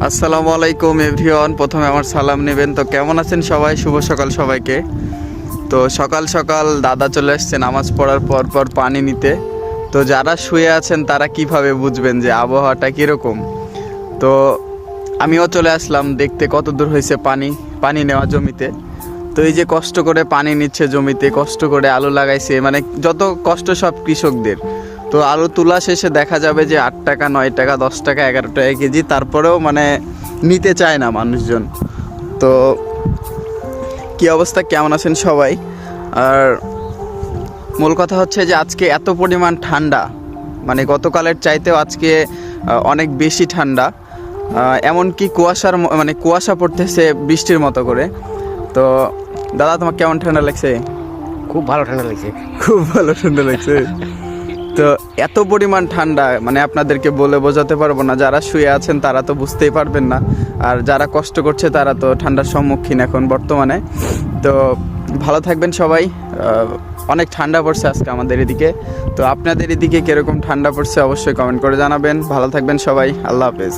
আসসালামু আলাইকুম এভরিওয়ান। প্রথমে আমার সালাম নেবেন। তো কেমন আছেন সবাই? শুভ সকাল সবাইকে। তো সকাল সকাল দাদা চলে আসছে নামাজ পড়ার পর পর পানি নিতে। তো যারা শুয়ে আছেন তারা কিভাবে বুঝবেন যে আবহাওয়াটা কীরকম। তো আমিও চলে আসলাম দেখতে কত দূর হয়েছে পানি নেওয়া জমিতে। তো এই যে কষ্ট করে পানি নিচ্ছে জমিতে, কষ্ট করে আলু লাগাইছে, মানে যত কষ্ট সব কৃষকদের। তো আলু তোলা শেষে দেখা যাবে যে 8 টাকা 9 টাকা 10 টাকা 11 টাকা কেজি, তারপরেও মানে নিতে চায় না মানুষজন। তো কি অবস্থা, কেমন আছেন সবাই? আর মূল কথা হচ্ছে যে আজকে এত পরিমাণ ঠান্ডা, মানে গতকালের চাইতেও আজকে অনেক বেশি ঠান্ডা। এমনকি কুয়াশা পড়তেছে বৃষ্টির মতো করে। তো দাদা, তোমার কেমন ঠান্ডা লাগছে? খুব ভালো ঠান্ডা লাগছে। খুব ভালো ঠান্ডা লাগছে। তো এত পরিমাণ ঠান্ডা মানে আপনাদেরকে বলে বোঝাতে পারবো না। যারা শুয়ে আছেন তারা তো বুঝতেই পারবেন না, আর যারা কষ্ট করছে তারা তো ঠান্ডার সম্মুখীন এখন বর্তমানে। তো ভালো থাকবেন সবাই। অনেক ঠান্ডা পড়ছে আজকে আমাদের এদিকে। তো আপনাদের এদিকে কীরকম ঠান্ডা পড়ছে অবশ্যই কমেন্ট করে জানাবেন। ভালো থাকবেন সবাই। আল্লাহ হাফেজ।